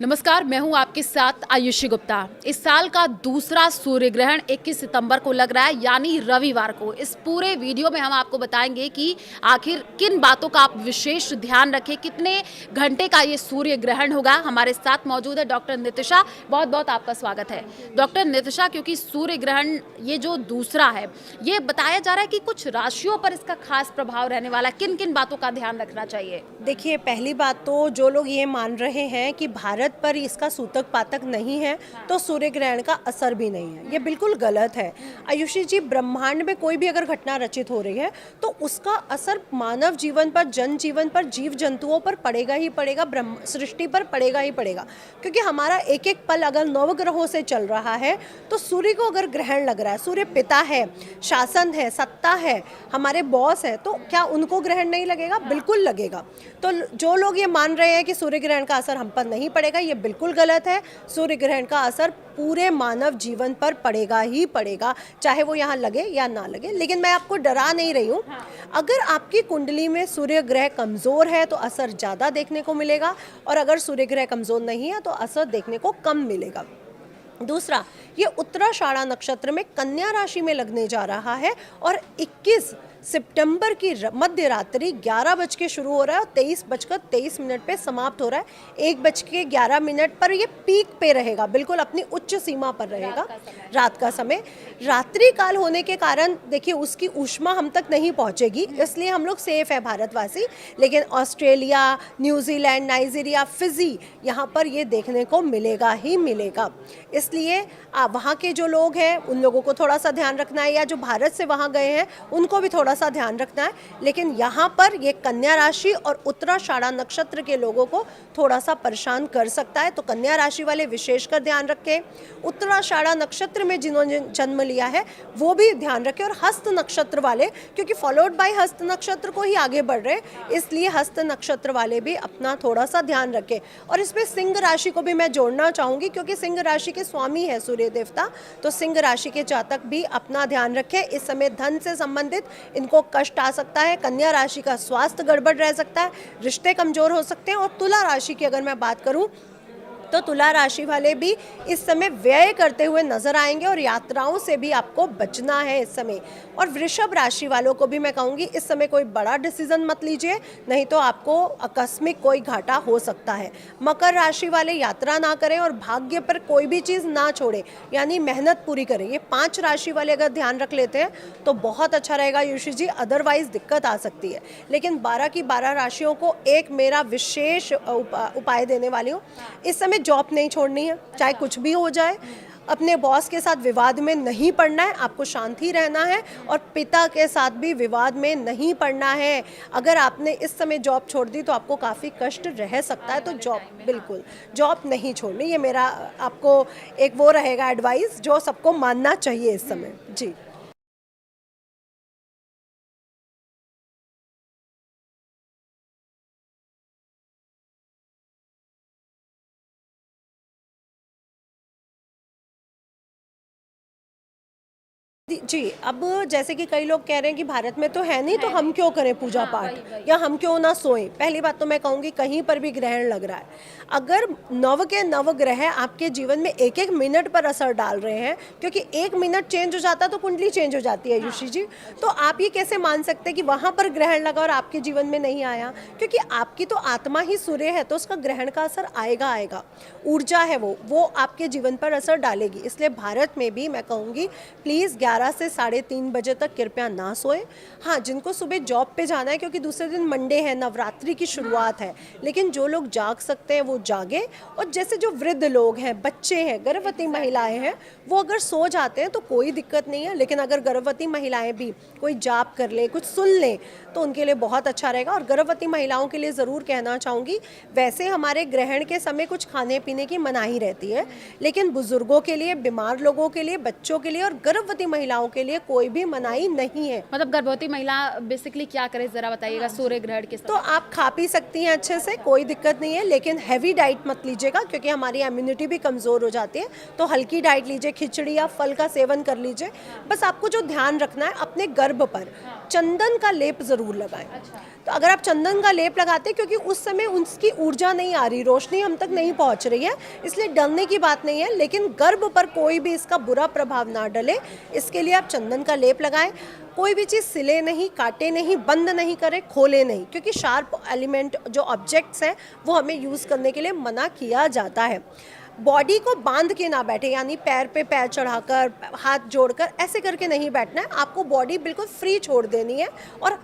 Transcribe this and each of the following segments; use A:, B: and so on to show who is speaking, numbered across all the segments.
A: नमस्कार, मैं हूं आपके साथ आयुषी गुप्ता। इस साल का दूसरा सूर्य ग्रहण 21 सितंबर को लग रहा है, यानी रविवार को। इस पूरे वीडियो में हम आपको बताएंगे कि आखिर किन बातों का आप विशेष ध्यान रखें, कितने घंटे का ये सूर्य ग्रहण होगा। हमारे साथ मौजूद है डॉक्टर नितिशा। बहुत बहुत आपका स्वागत है डॉक्टर नितिशा। क्योंकि सूर्य ग्रहण ये जो दूसरा है, ये बताया जा रहा है कि कुछ राशियों पर इसका खास प्रभाव रहने वाला है। किन किन बातों का ध्यान रखना चाहिए?
B: देखिए, पहली बात तो जो लोग ये मान रहे हैं कि भारत पर इसका सूतक पातक नहीं है तो सूर्य ग्रहण का असर भी नहीं है, ये बिल्कुल गलत है। आयुषी जी, ब्रह्मांड में कोई भी अगर घटना रचित हो रही है तो उसका असर मानव जीवन पर, जनजीवन पर, जीव जंतुओं पर पड़ेगा ही पड़ेगा, ब्रह्म सृष्टि पर पड़ेगा ही पड़ेगा। क्योंकि हमारा एक एक पल अगर नवग्रहों से चल रहा है तो सूर्य को अगर ग्रहण लग रहा है, सूर्य पिता है, शासन है, सत्ता है, हमारे बॉस है, तो क्या उनको ग्रहण नहीं लगेगा? बिल्कुल लगेगा। तो जो लोग ये मान रहे हैं कि सूर्य ग्रहण का असर हम पर नहीं पड़ेगा, ये बिल्कुल गलत है। सूर्य ग्रहण का असर पूरे मानव जीवन पर पड़ेगा ही पड़ेगा, चाहे वो यहाँ लगे या ना लगे। लेकिन मैं आपको डरा नहीं रही हूँ। अगर आपकी कुंडली में सूर्य ग्रह कमज़ोर है तो असर ज़्यादा देखने को मिलेगा, और अगर सूर्य ग्रह कमज़ोर नहीं है तो असर देखने को कम मिलेगा। दूसरा, ये उत्तराषाढ़ा नक्षत्र में कन्या राशि में लगने जा रहा है और 21 सितंबर की मध्य रात्रि 11 बज के शुरू हो रहा है और 23:23 पे समाप्त हो रहा है। 1:11 पर ये पीक पे रहेगा, बिल्कुल अपनी उच्च सीमा पर रहेगा। रात का समय रात्रि काल होने के कारण देखिए उसकी ऊष्मा हम तक नहीं पहुंचेगी, इसलिए हम लोग सेफ है भारतवासी। लेकिन ऑस्ट्रेलिया, न्यूजीलैंड, नाइजीरिया, फिजी, यहाँ पर ये देखने को मिलेगा ही मिलेगा। इसलिए वहाँ के जो लोग हैं उन लोगों को थोड़ा सा ध्यान रखना है, या जो भारत से वहाँ गए हैं उनको भी थोड़ा सा ध्यान रखना है। लेकिन यहाँ पर ये कन्या राशि और उत्तराषाढ़ा नक्षत्र के लोगों को थोड़ा सा परेशान कर सकता है, तो कन्या राशि वाले विशेषकर ध्यान रखें। उत्तराषाढ़ा नक्षत्र में जिन्होंने जन्म लिया है वो भी ध्यान रखें, और हस्त नक्षत्र वाले, क्योंकि फॉलोड बाय हस्त नक्षत्र को ही आगे बढ़ रहे हैं, इसलिए हस्त नक्षत्र वाले भी अपना थोड़ा सा ध्यान रखें। और इसमें सिंह राशि को भी मैं जोड़ना चाहूँगी, क्योंकि सिंह राशि के स्वामी है सूर्य देवता, तो सिंह राशि के जातक भी अपना ध्यान रखें। इस समय धन से संबंधित इनको कष्ट आ सकता है। कन्या राशि का स्वास्थ्य गड़बड़ रह सकता है, रिश्ते कमजोर हो सकते हैं। और तुला राशि की अगर मैं बात करूं तो तुला राशि वाले भी इस समय व्यय करते हुए नजर आएंगे, और यात्राओं से भी आपको बचना है इस समय। और वृषभ राशि वालों को भी मैं कहूँगी इस समय कोई बड़ा डिसीजन मत लीजिए, नहीं तो आपको आकस्मिक कोई घाटा हो सकता है। मकर राशि वाले यात्रा ना करें और भाग्य पर कोई भी चीज़ ना छोड़ें, यानी मेहनत पूरी करें। ये 5 राशि वाले अगर ध्यान रख लेते हैं तो बहुत अच्छा रहेगा यूशी जी, अदरवाइज दिक्कत आ सकती है। लेकिन 12 की 12 राशियों को एक मेरा विशेष उपाय देने वाली हूँ। इस समय जॉब नहीं छोड़नी है, चाहे कुछ भी हो जाए। अपने बॉस के साथ विवाद में नहीं पड़ना है, आपको शांति रहना है, और पिता के साथ भी विवाद में नहीं पड़ना है। अगर आपने इस समय जॉब छोड़ दी तो आपको काफ़ी कष्ट रह सकता है, तो बिल्कुल जॉब नहीं छोड़नी। ये मेरा आपको एक वो रहेगा एडवाइस जो सबको मानना चाहिए इस समय जी। जी, अब जैसे कि कई लोग कह रहे हैं कि भारत में तो है नहीं, तो हम क्यों करें पूजा पाठ, या हम क्यों ना सोएं। पहली बात तो मैं कहूँगी कहीं पर भी ग्रहण लग रहा है, अगर नव के नव ग्रह आपके जीवन में एक एक मिनट पर असर डाल रहे हैं, क्योंकि 1 मिनट चेंज हो जाता है तो कुंडली चेंज हो जाती है यूशी जी। तो आप ये कैसे मान सकते हैं कि वहाँ पर ग्रहण लगा और आपके जीवन में नहीं आया? क्योंकि आपकी तो आत्मा ही सूर्य है, तो उसका ग्रहण का असर आएगा आएगा। ऊर्जा है वो आपके जीवन पर असर डालेगी। इसलिए भारत में भी मैं कहूँगी प्लीज़ 11 से 3:30 बजे तक कृपया ना सोए। हाँ, जिनको सुबह जॉब पे जाना है, क्योंकि दूसरे दिन मंडे है, नवरात्रि की शुरुआत है, लेकिन जो लोग जाग सकते हैं वो जागे। और जैसे जो वृद्ध लोग हैं, बच्चे हैं, गर्भवती महिलाएं हैं, वो अगर सो जाते हैं तो कोई दिक्कत नहीं है। लेकिन अगर गर्भवती महिलाएं भी कोई जाप कर लें, कुछ सुन लें, तो उनके लिए बहुत अच्छा रहेगा। और गर्भवती महिलाओं के लिए ज़रूर कहना चाहूँगी, वैसे हमारे ग्रहण के समय कुछ खाने पीने की मनाही रहती है, लेकिन बुजुर्गों के लिए, बीमार लोगों के लिए, बच्चों के लिए और गर्भवती महिला महिलाओं के लिए कोई भी मनाही नहीं है।
A: मतलब गर्भवती महिला बेसिकली क्या करे जरा बताइएगा सूर्य ग्रहण के
B: तो
A: समय?
B: आप खा पी सकती हैं अच्छे से, कोई दिक्कत नहीं है, लेकिन हैवी डाइट मत लीजिएगा क्योंकि हमारी इम्यूनिटी भी कमज़ोर हो जाती है। तो हल्की डाइट लीजिए, खिचड़ी या फल का सेवन कर लीजिए। बस आपको जो ध्यान रखना है, अपने गर्भ पर चंदन का लेप ज़रूर लगाएं। तो अगर आप चंदन का लेप लगाते हैं, क्योंकि उस समय उसकी ऊर्जा नहीं आ रही, रोशनी हम तक नहीं पहुंच रही है, इसलिए डरने की बात नहीं है, लेकिन गर्भ पर कोई भी इसका बुरा प्रभाव ना डले, इसके लिए आप चंदन का लेप लगाएं। कोई भी चीज़ सिले नहीं, काटे नहीं, बंद नहीं करें, खोले नहीं, क्योंकि शार्प एलिमेंट जो ऑब्जेक्ट्स हैं वो हमें यूज़ करने के लिए मना किया जाता है। बॉडी को बांध के ना बैठे, यानी पैर पे पैर चढ़ाकर, हाथ जोड़कर ऐसे करके नहीं बैठना है। आपको बॉडी बिल्कुल फ्री छोड़ देनी है और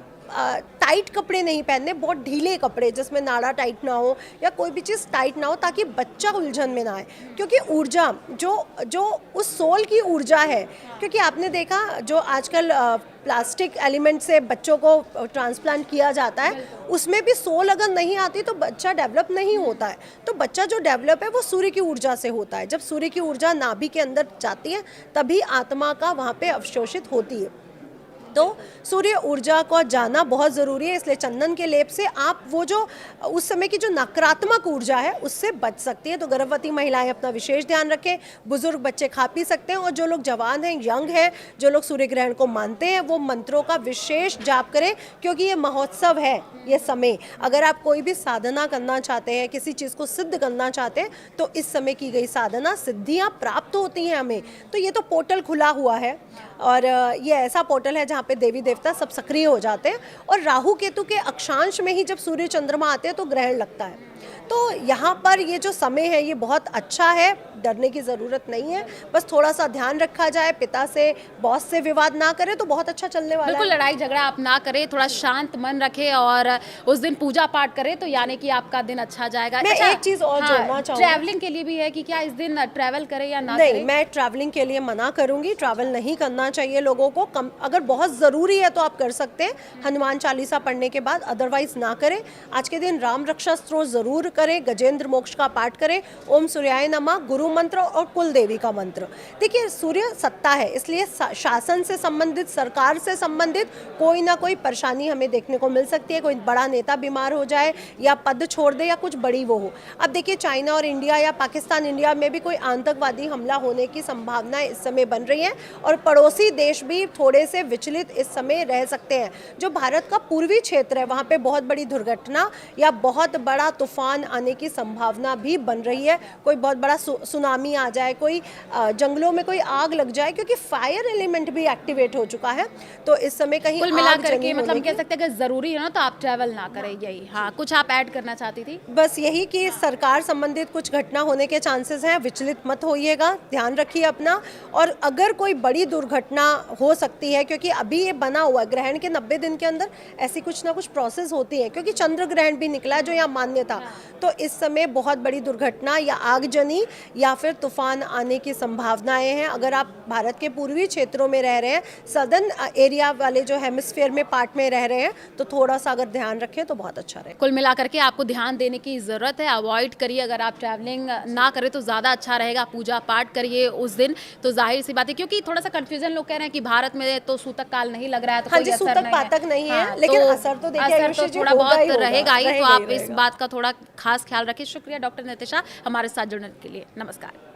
B: टाइट कपड़े नहीं पहनने, बहुत ढीले कपड़े जिसमें नाड़ा टाइट ना हो या कोई भी चीज़ टाइट ना हो, ताकि बच्चा उलझन में ना आए। क्योंकि ऊर्जा जो उस सोल की ऊर्जा है, क्योंकि आपने देखा जो आजकल प्लास्टिक एलिमेंट से बच्चों को ट्रांसप्लांट किया जाता है, उसमें भी सोल अगर नहीं आती तो बच्चा डेवलप नहीं होता है। तो बच्चा जो डेवलप है वो सूर्य की ऊर्जा से होता है। जब सूर्य की ऊर्जा नाभि के अंदर जाती है तभी आत्मा का वहाँ पे अवशोषित होती है। तो सूर्य ऊर्जा को जाना बहुत ज़रूरी है, इसलिए चंदन के लेप से आप वो जो उस समय की जो नकारात्मक ऊर्जा है उससे बच सकती है। तो गर्भवती महिलाएं अपना विशेष ध्यान रखें, बुजुर्ग बच्चे खा पी सकते हैं, और जो लोग जवान हैं, यंग हैं, जो लोग सूर्य ग्रहण को मानते हैं, वो मंत्रों का विशेष जाप करें, क्योंकि ये महोत्सव है, ये समय। अगर आप कोई भी साधना करना चाहते हैं, किसी चीज़ को सिद्ध करना चाहते हैं, तो इस समय की गई साधना सिद्धियाँ प्राप्त होती हैं हमें। तो ये तो पोर्टल खुला हुआ है, और ये ऐसा पोर्टल है जहाँ पे देवी देवता सब सक्रिय हो जाते हैं, और राहु केतु के अक्षांश में ही जब सूर्य चंद्रमा आते हैं तो ग्रहण लगता है। तो यहाँ पर ये जो समय है ये बहुत अच्छा है, डरने की ज़रूरत नहीं है। बस थोड़ा सा ध्यान रखा जाए, पिता से, बॉस से विवाद ना करें तो बहुत अच्छा चलने वाला है।
A: बिल्कुल लड़ाई झगड़ा आप ना करें, थोड़ा शांत मन रखें और उस दिन पूजा पाठ करें, तो यानी कि आपका दिन अच्छा जाएगा।
B: मैं एक चीज़ और जोड़ना चाहूँगी,
A: ट्रैवलिंग के लिए भी है कि क्या इस दिन ट्रैवल करें या ना
B: नहीं,
A: करें?
B: मैं ट्रैवलिंग के लिए मना करूंगी। ट्रैवल नहीं करना चाहिए लोगों को। अगर बहुत ज़रूरी है तो आप कर सकते हैं, हनुमान चालीसा पढ़ने के बाद, अदरवाइज ना करें। आज के दिन राम रक्षा स्तोत्र ज़रूर करें, गजेंद्र मोक्ष का पाठ करें, ओम सूर्याय नमः, गुरु मंत्र और कुल देवी का मंत्र। देखिए, सूर्य सत्ता है, इसलिए शासन से संबंधित, सरकार से संबंधित कोई ना कोई परेशानी हमें देखने को मिल सकती है। कोई बड़ा नेता बीमार हो जाए या पद छोड़ दे या कुछ बड़ी वो हो। अब देखिए, चाइना और इंडिया या पाकिस्तान इंडिया में भी कोई आतंकवादी हमला होने की संभावनाएं इस समय बन रही हैं, और पड़ोसी देश भी थोड़े से विचलित इस समय रह सकते हैं। जो भारत का पूर्वी क्षेत्र है वहाँ पे बहुत बड़ी दुर्घटना या बहुत बड़ा तूफान आने की संभावना भी बन रही है। कोई बहुत बड़ा सुनामी आ जाए, कोई जंगलों में कोई आग लग जाए, क्योंकि फायर एलिमेंट भी एक्टिवेट हो चुका है। तो इस समय कहीं
A: कुल मिलाकर के मतलब कह सकते हैं कि जरूरी है ना तो आप ट्रैवल ना करें, यही। हाँ, कुछ आप ऐड करना चाहती थी?
B: बस यही कि सरकार संबंधित कुछ घटना होने के चांसेस हैं, विचलित मत होइएगा, ध्यान रखिए अपना। और अगर कोई बड़ी दुर्घटना हो सकती है, क्योंकि अभी ये बना हुआ है, ग्रहण के 90 दिन के अंदर ऐसी कुछ ना कुछ प्रोसेस होती है, क्योंकि चंद्र ग्रहण भी निकला है जो यहाँ मान्य था। तो इस समय बहुत बड़ी दुर्घटना या आगजनी या फिर तूफान आने की संभावनाएं हैं। अगर आप भारत के पूर्वी क्षेत्रों में रह रहे हैं, सदर्न एरिया वाले जो हेमिस्फीयर में पार्ट में रह रहे हैं, तो थोड़ा सा अगर ध्यान रखें तो बहुत अच्छा रहेगा।
A: कुल मिलाकर के आपको ध्यान देने की ज़रूरत है, अवॉइड करिए। अगर आप ट्रैवलिंग ना करें तो ज़्यादा अच्छा रहेगा, पूजा पाठ करिए उस दिन। तो जाहिर सी बात है, क्योंकि थोड़ा सा कंफ्यूजन लोग कह रहे हैं कि भारत में तो सूतक काल नहीं लग रहा है, तो
B: हाँ
A: कोई
B: जी,
A: असर
B: सूतक
A: नहीं
B: पातक
A: है।
B: नहीं है,
A: हाँ,
B: लेकिन
A: तो
B: असर तो देखिए
A: असर
B: आयुषी
A: तो
B: जी
A: थोड़ा
B: होगा
A: बहुत
B: ही होगा,
A: रहेगा ही। तो
B: रहेगा
A: आप
B: ही
A: इस
B: रहेगा।
A: बात का थोड़ा खास ख्याल रखिए। शुक्रिया डॉक्टर नितिशा हमारे साथ जुड़ने के लिए। नमस्कार।